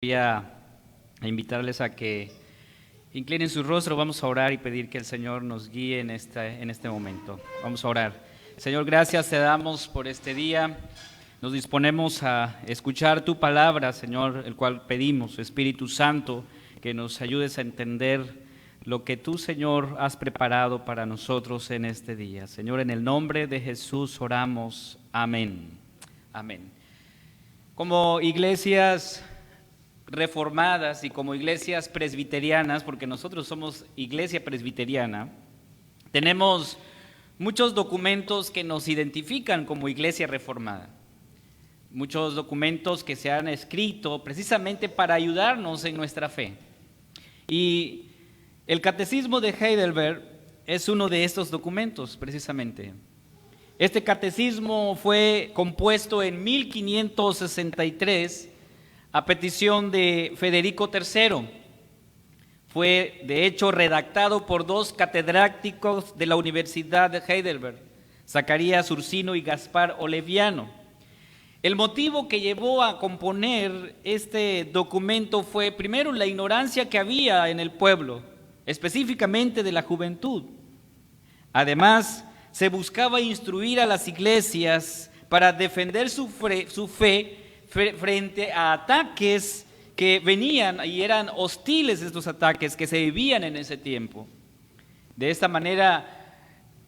Voy a invitarles a que inclinen su rostro. Vamos a orar y pedir que el Señor nos guíe en este momento. Vamos a orar. Señor, gracias te damos por este día. Nos disponemos a escuchar tu palabra, Señor, el cual pedimos, Espíritu Santo, que nos ayudes a entender lo que tú, Señor, has preparado para nosotros en este día. Señor, en el nombre de Jesús oramos. Amén. Amén. Como iglesias reformadas y como iglesias presbiterianas, porque nosotros somos iglesia presbiteriana, tenemos muchos documentos que nos identifican como iglesia reformada. Muchos documentos que se han escrito precisamente para ayudarnos en nuestra fe. Y el Catecismo de Heidelberg es uno de estos documentos precisamente. Este catecismo fue compuesto en 1563 a petición de Federico III. Fue de hecho redactado por dos catedráticos de la Universidad de Heidelberg, Zacarías Ursino y Gaspar Oleviano. El motivo que llevó a componer este documento fue primero la ignorancia que había en el pueblo, específicamente de la juventud. Además, se buscaba instruir a las iglesias para defender su fe frente a ataques que venían y eran hostiles, estos ataques que se vivían en ese tiempo. De esta manera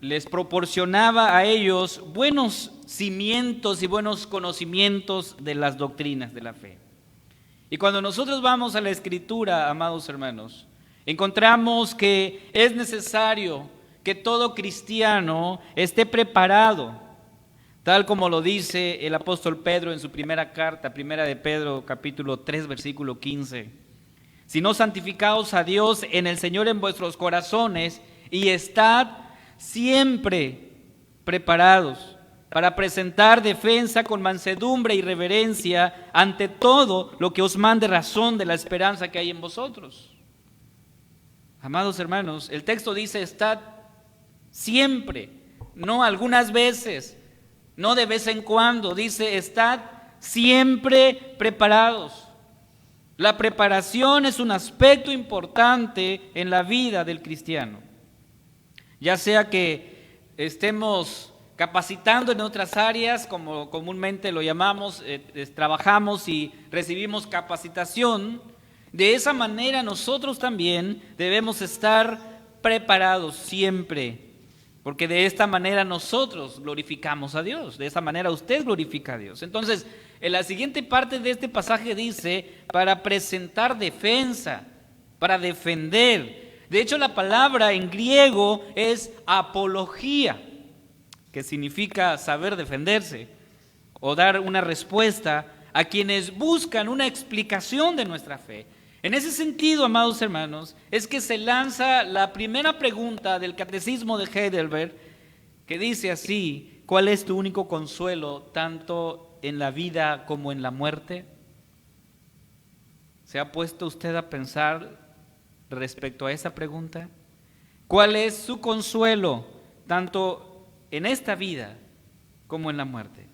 les proporcionaba a ellos buenos cimientos y buenos conocimientos de las doctrinas de la fe. Y cuando nosotros vamos a la Escritura, amados hermanos, encontramos que es necesario que todo cristiano esté preparado, tal como lo dice el apóstol Pedro en su primera carta, primera de Pedro, capítulo 3, versículo 15. Sino santificaos a Dios en el Señor en vuestros corazones y estad siempre preparados para presentar defensa con mansedumbre y reverencia ante todo lo que os mande razón de la esperanza que hay en vosotros. Amados hermanos, el texto dice estad siempre, no algunas veces, no de vez en cuando, dice estad siempre preparados. La preparación es un aspecto importante en la vida del cristiano. Ya sea que estemos capacitando en otras áreas, como comúnmente lo llamamos, trabajamos y recibimos capacitación, de esa manera nosotros también debemos estar preparados siempre, porque de esta manera nosotros glorificamos a Dios, de esa manera usted glorifica a Dios. Entonces, en la siguiente parte de este pasaje dice, para presentar defensa, para defender. De hecho, la palabra en griego es apología, que significa saber defenderse o dar una respuesta a quienes buscan una explicación de nuestra fe. En ese sentido, amados hermanos, es que se lanza la primera pregunta del Catecismo de Heidelberg, que dice así: ¿cuál es tu único consuelo tanto en la vida como en la muerte? ¿Se ha puesto usted a pensar respecto a esa pregunta? ¿Cuál es su consuelo tanto en esta vida como en la muerte?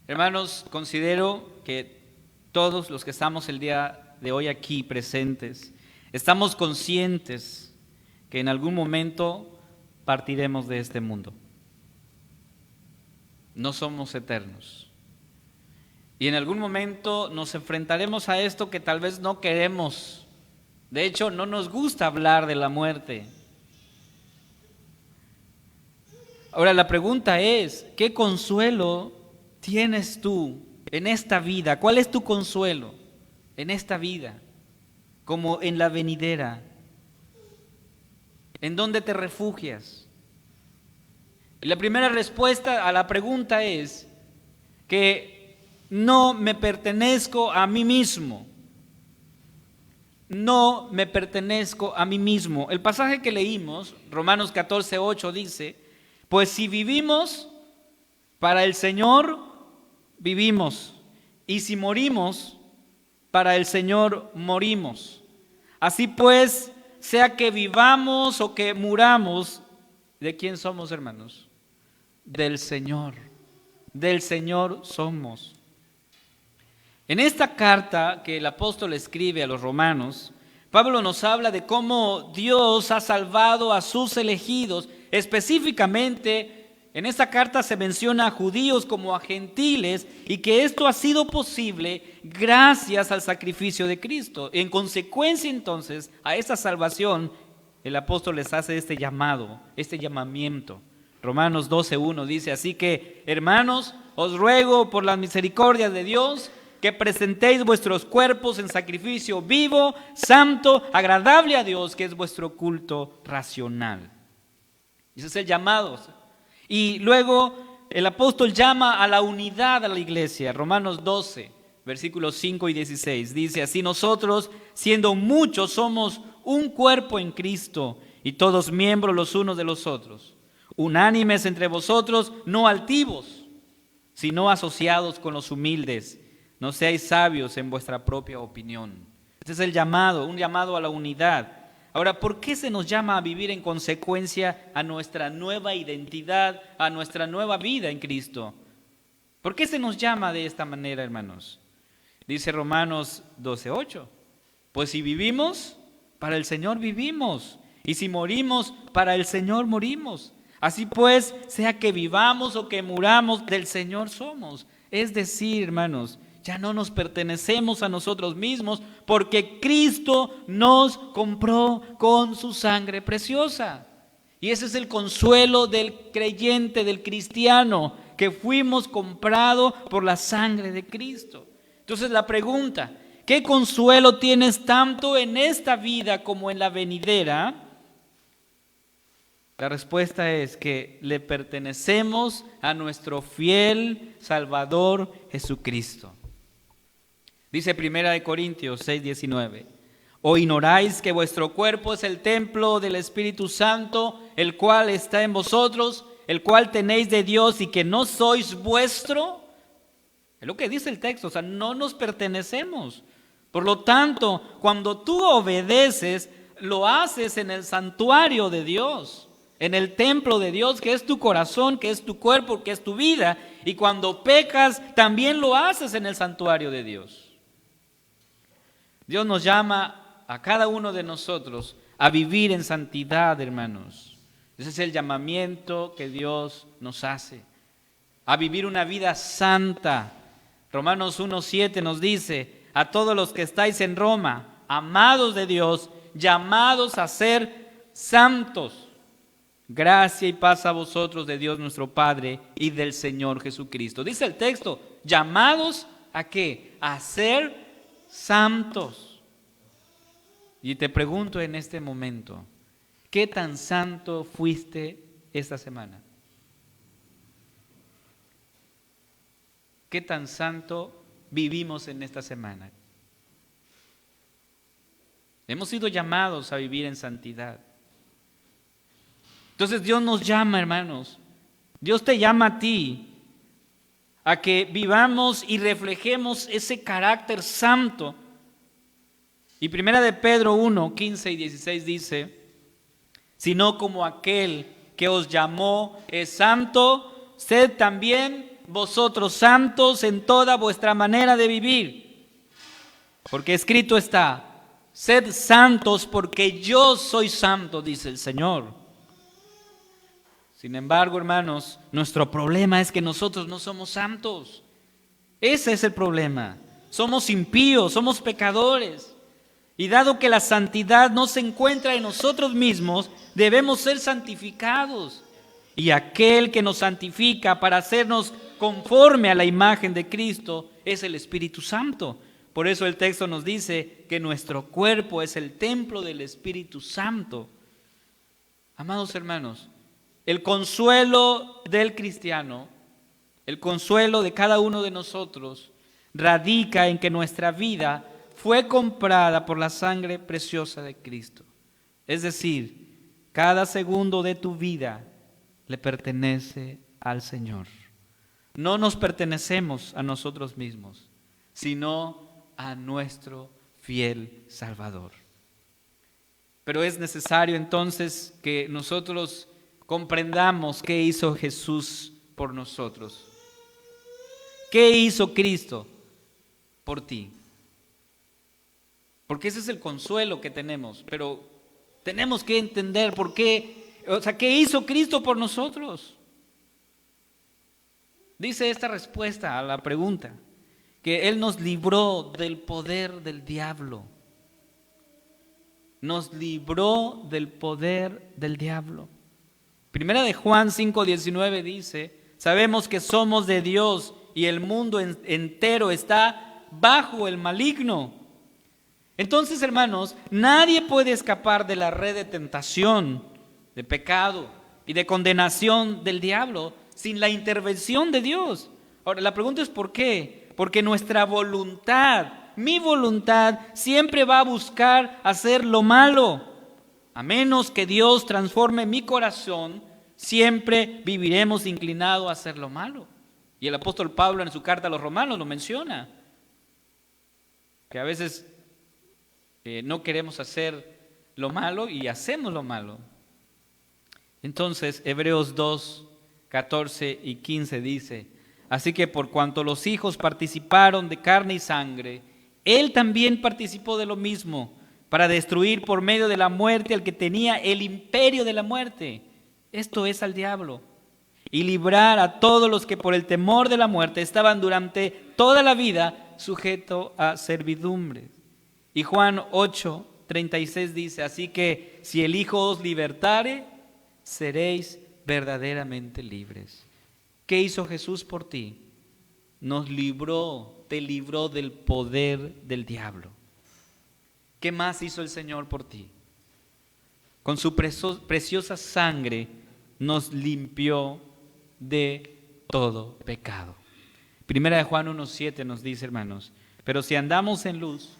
Hermanos, considero que todos los que estamos el día de hoy aquí presentes, estamos conscientes que en algún momento partiremos de este mundo. No somos eternos. Y en algún momento nos enfrentaremos a esto que tal vez no queremos. De hecho, no nos gusta hablar de la muerte. Ahora, la pregunta es, ¿qué consuelo tienes tú en esta vida? ¿Cuál es tu consuelo en esta vida, como en la venidera? ¿En dónde te refugias? Y la primera respuesta a la pregunta es que no me pertenezco a mí mismo. No me pertenezco a mí mismo. El pasaje que leímos, Romanos 14:8 dice, pues si vivimos, para el Señor vivimos, y si morimos, para el Señor morimos. Así pues, sea que vivamos o que muramos, ¿de quién somos, hermanos? Del Señor somos. En esta carta que el apóstol escribe a los romanos, Pablo nos habla de cómo Dios ha salvado a sus elegidos. Específicamente, en esta carta se menciona a judíos como a gentiles y que esto ha sido posible gracias al sacrificio de Cristo. En consecuencia, entonces, a esa salvación, el apóstol les hace este llamado, este llamamiento. Romanos 12:1 dice: así que, hermanos, os ruego por la misericordia de Dios que presentéis vuestros cuerpos en sacrificio vivo, santo, agradable a Dios, que es vuestro culto racional. Ese es el llamado. Y luego el apóstol llama a la unidad a la iglesia. Romanos 12, versículos 5 y 16. Dice así: nosotros, siendo muchos, somos un cuerpo en Cristo y todos miembros los unos de los otros. Unánimes entre vosotros, no altivos, sino asociados con los humildes. No seáis sabios en vuestra propia opinión. Este es el llamado, un llamado a la unidad. Ahora, ¿por qué se nos llama a vivir en consecuencia a nuestra nueva identidad, a nuestra nueva vida en Cristo? ¿Por qué se nos llama de esta manera, hermanos? Dice Romanos 12:8. Pues si vivimos, para el Señor vivimos. Y si morimos, para el Señor morimos. Así pues, sea que vivamos o que muramos, del Señor somos. Es decir, hermanos, ya no nos pertenecemos a nosotros mismos porque Cristo nos compró con su sangre preciosa. Y ese es el consuelo del creyente, del cristiano, que fuimos comprados por la sangre de Cristo. Entonces la pregunta: ¿qué consuelo tienes tanto en esta vida como en la venidera? La respuesta es que le pertenecemos a nuestro fiel Salvador Jesucristo. Dice 1 Corintios 6:19: ¿o ignoráis que vuestro cuerpo es el templo del Espíritu Santo, el cual está en vosotros, el cual tenéis de Dios y que no sois vuestro? Es lo que dice el texto, o sea, no nos pertenecemos. Por lo tanto, cuando tú obedeces, lo haces en el santuario de Dios, en el templo de Dios, que es tu corazón, que es tu cuerpo, que es tu vida. Y cuando pecas, también lo haces en el santuario de Dios. Dios nos llama a cada uno de nosotros a vivir en santidad, hermanos. Ese es el llamamiento que Dios nos hace, a vivir una vida santa. Romanos 1:7 nos dice: a todos los que estáis en Roma, amados de Dios, llamados a ser santos, gracia y paz a vosotros de Dios nuestro Padre y del Señor Jesucristo. Dice el texto, llamados ¿a qué? A ser santos. Y te pregunto en este momento, ¿qué tan santo fuiste esta semana? ¿Qué tan santo vivimos en esta semana? Hemos sido llamados a vivir en santidad. Entonces Dios nos llama, hermanos. Dios te llama a ti a que vivamos y reflejemos ese carácter santo. Y 1 de Pedro 1, 15 y 16 dice: sino como aquel que os llamó es santo, sed también vosotros santos en toda vuestra manera de vivir. Porque escrito está: sed santos porque yo soy santo, dice el Señor. Sin embargo, hermanos, nuestro problema es que nosotros no somos santos. Ese es el problema. Somos impíos, somos pecadores. Y dado que la santidad no se encuentra en nosotros mismos, debemos ser santificados. Y aquel que nos santifica para hacernos conforme a la imagen de Cristo es el Espíritu Santo. Por eso el texto nos dice que nuestro cuerpo es el templo del Espíritu Santo. Amados hermanos, el consuelo del cristiano, el consuelo de cada uno de nosotros, radica en que nuestra vida fue comprada por la sangre preciosa de Cristo. Es decir, cada segundo de tu vida le pertenece al Señor. No nos pertenecemos a nosotros mismos, sino a nuestro fiel Salvador. Pero es necesario entonces que nosotros comprendamos qué hizo Jesús por nosotros. ¿Qué hizo Cristo por ti. Porque ese es el consuelo que tenemos, pero tenemos que entender por qué, ¿qué hizo Cristo por nosotros? Dice esta respuesta a la pregunta, que Él nos libró del poder del diablo. Nos libró del poder del diablo. Primera de Juan 5:19 dice, sabemos que somos de Dios y el mundo entero está bajo el maligno. Entonces, hermanos, nadie puede escapar de la red de tentación, de pecado y de condenación del diablo sin la intervención de Dios. Ahora, la pregunta es ¿por qué? Porque nuestra voluntad, mi voluntad, siempre va a buscar hacer lo malo. A menos que Dios transforme mi corazón, siempre viviremos inclinados a hacer lo malo. Y el apóstol Pablo en su carta a los Romanos lo menciona, que a veces no queremos hacer lo malo y hacemos lo malo. Entonces, Hebreos 2, 14 y 15 dice, así que por cuanto los hijos participaron de carne y sangre, Él también participó de lo mismo, para destruir por medio de la muerte al que tenía el imperio de la muerte, esto es al diablo, y librar a todos los que por el temor de la muerte estaban durante toda la vida sujetos a servidumbre. Y Juan 8, 36 dice, así que si el Hijo os libertare, seréis verdaderamente libres. ¿Qué hizo Jesús por ti? Nos libró, te libró del poder del diablo. ¿Qué más hizo el Señor por ti? Con su preciosa sangre nos limpió de todo pecado. Primera de Juan 1:7 nos dice, hermanos, pero si andamos en luz,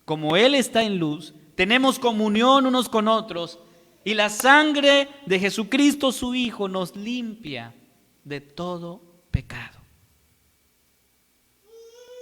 como Él está en luz, tenemos comunión unos con otros, y la sangre de Jesucristo su Hijo nos limpia de todo pecado.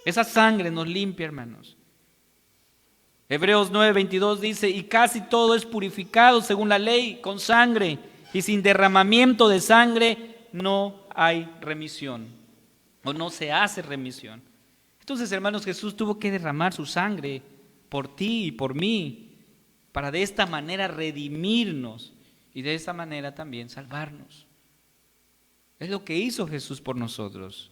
Esa sangre nos limpia, hermanos. Hebreos 9:22 dice, y casi todo es purificado según la ley con sangre, y sin derramamiento de sangre no hay remisión, o no se hace remisión. Entonces, hermanos, Jesús tuvo que derramar su sangre por ti y por mí, para de esta manera redimirnos y de esa manera también salvarnos. Es lo que hizo Jesús por nosotros.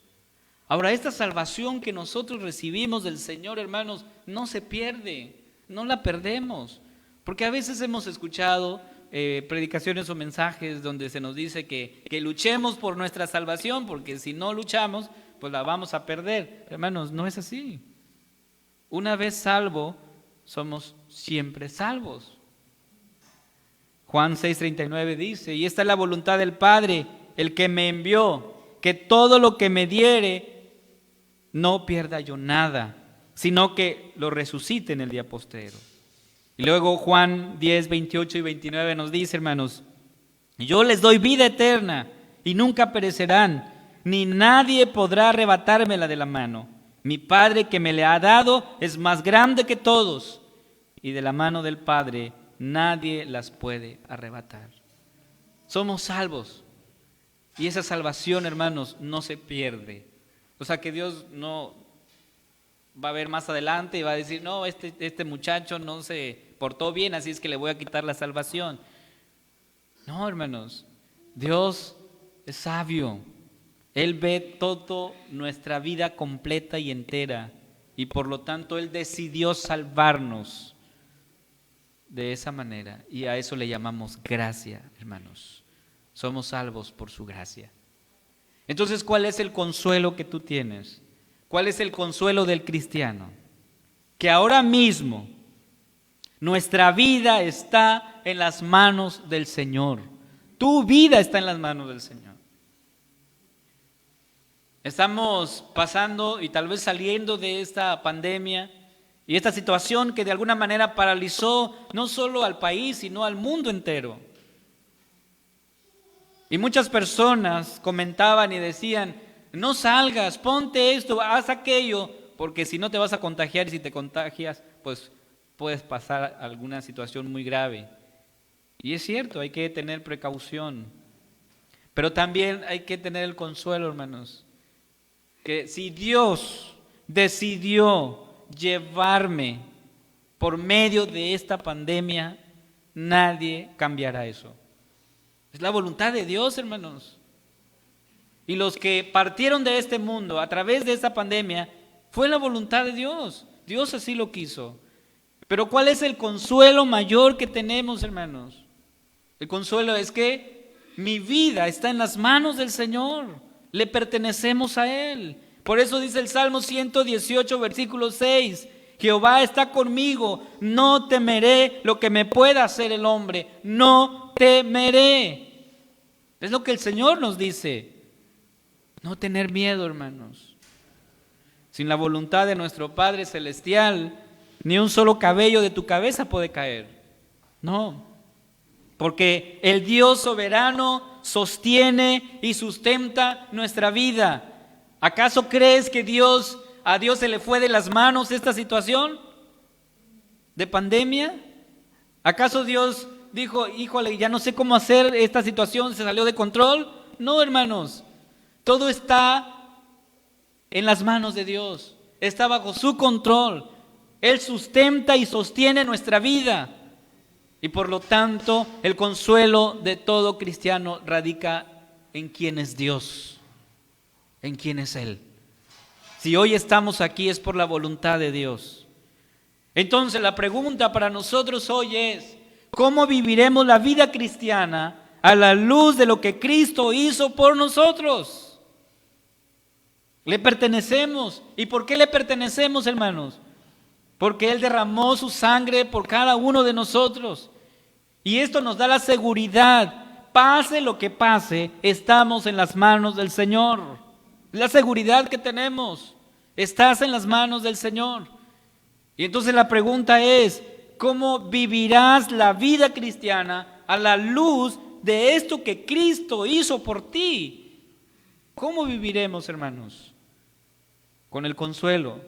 Ahora, esta salvación que nosotros recibimos del Señor, hermanos, no se pierde, no la perdemos. Porque a veces hemos escuchado predicaciones o mensajes donde se nos dice que luchemos por nuestra salvación, porque si no luchamos, pues la vamos a perder. Hermanos, no es así. Una vez salvo, somos siempre salvos. Juan 6:39 dice, y esta es la voluntad del Padre, el que me envió, que todo lo que me diere, no pierda yo nada, sino que lo resucite en el día postrero. Y luego Juan 10, 28 y 29 nos dice, hermanos, yo les doy vida eterna y nunca perecerán, ni nadie podrá arrebatármela de la mano. Mi Padre que me le ha dado es más grande que todos, y de la mano del Padre nadie las puede arrebatar. Somos salvos, y esa salvación, hermanos, no se pierde. O sea que Dios no va a ver más adelante y va a decir, no, este muchacho no se portó bien, así es que le voy a quitar la salvación. No, hermanos, Dios es sabio. Él ve toda nuestra vida completa y entera, y por lo tanto Él decidió salvarnos de esa manera, y a eso le llamamos gracia, hermanos. Somos salvos por su gracia. Entonces, ¿cuál es el consuelo que tú tienes? ¿Cuál es el consuelo del cristiano? Que ahora mismo nuestra vida está en las manos del Señor. Tu vida está en las manos del Señor. Estamos pasando y tal vez saliendo de esta pandemia y esta situación que de alguna manera paralizó no solo al país, sino al mundo entero. Y muchas personas comentaban y decían, no salgas, ponte esto, haz aquello, porque si no te vas a contagiar, y si te contagias, pues puedes pasar alguna situación muy grave. Y es cierto, hay que tener precaución, pero también hay que tener el consuelo, hermanos, que si Dios decidió llevarme por medio de esta pandemia, nadie cambiará eso. Es la voluntad de Dios, hermanos. Y los que partieron de este mundo a través de esta pandemia, fue la voluntad de Dios. Dios así lo quiso. Pero ¿cuál es el consuelo mayor que tenemos, hermanos? El consuelo es que mi vida está en las manos del Señor. Le pertenecemos a Él. Por eso dice el Salmo 118, versículo 6. Jehová está conmigo, no temeré lo que me pueda hacer el hombre. No temeré. Es lo que el Señor nos dice. No tener miedo, hermanos. Sin la voluntad de nuestro Padre Celestial, ni un solo cabello de tu cabeza puede caer. No, porque el Dios soberano sostiene y sustenta nuestra vida. ¿Acaso crees que a Dios se le fue de las manos esta situación de pandemia? ¿Acaso Dios dijo, híjole, ya no sé cómo hacer, esta situación se salió de control? No, hermanos. Todo está en las manos de Dios, está bajo su control. Él sustenta y sostiene nuestra vida. Y por lo tanto, el consuelo de todo cristiano radica en quién es Dios, en quién es Él. Si hoy estamos aquí es por la voluntad de Dios. Entonces la pregunta para nosotros hoy es, ¿cómo viviremos la vida cristiana a la luz de lo que Cristo hizo por nosotros? Le pertenecemos. ¿Y por qué le pertenecemos, hermanos? Porque Él derramó su sangre por cada uno de nosotros. Y esto nos da la seguridad. Pase lo que pase, estamos en las manos del Señor. La seguridad que tenemos. Estás en las manos del Señor. Y entonces la pregunta es, ¿cómo vivirás la vida cristiana a la luz de esto que Cristo hizo por ti? ¿Cómo viviremos, hermanos? Con el consuelo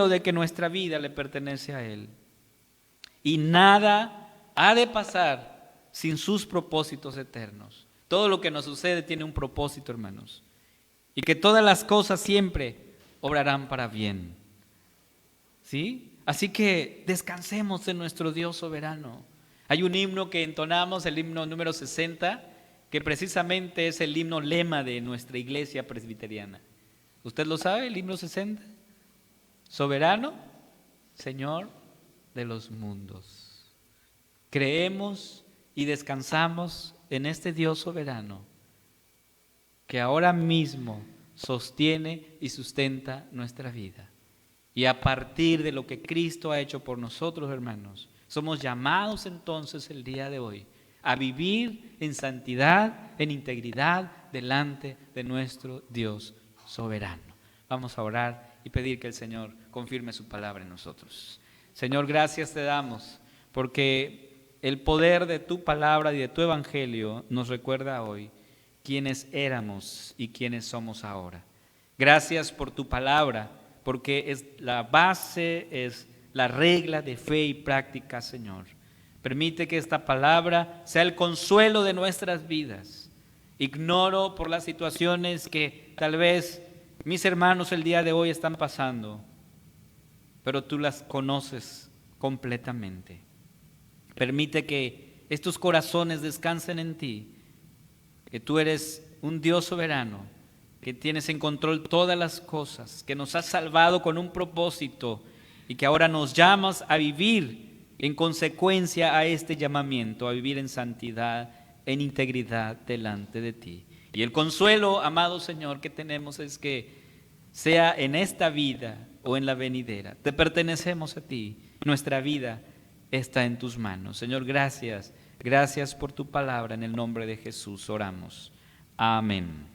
de que nuestra vida le pertenece a Él. Y nada ha de pasar sin sus propósitos eternos. Todo lo que nos sucede tiene un propósito, hermanos. Y que todas las cosas siempre obrarán para bien. ¿Sí? Así que descansemos en nuestro Dios soberano. Hay un himno que entonamos, el himno número 60, que precisamente es el himno lema de nuestra iglesia presbiteriana. ¿Usted lo sabe, el himno 60? Soberano, Señor de los mundos. Creemos y descansamos en este Dios soberano que ahora mismo sostiene y sustenta nuestra vida. Y a partir de lo que Cristo ha hecho por nosotros, hermanos, somos llamados entonces el día de hoy a vivir en santidad, en integridad delante de nuestro Dios soberano. Vamos a orar y pedir que el Señor confirme su palabra en nosotros. Señor, gracias te damos porque el poder de tu palabra y de tu evangelio nos recuerda hoy quiénes éramos y quiénes somos ahora. Gracias por tu palabra, porque es la base, es la regla de fe y práctica, Señor. Permite que esta palabra sea el consuelo de nuestras vidas. Ignoro por las situaciones que tal vez mis hermanos el día de hoy están pasando, pero tú las conoces completamente. Permite que estos corazones descansen en ti, que tú eres un Dios soberano, que tienes en control todas las cosas, que nos has salvado con un propósito y que ahora nos llamas a vivir en consecuencia a este llamamiento, a vivir en santidad, en integridad delante de ti. Y el consuelo, amado Señor, que tenemos es que sea en esta vida o en la venidera, te pertenecemos a ti, nuestra vida está en tus manos. Señor, gracias por tu palabra, en el nombre de Jesús oramos. Amén.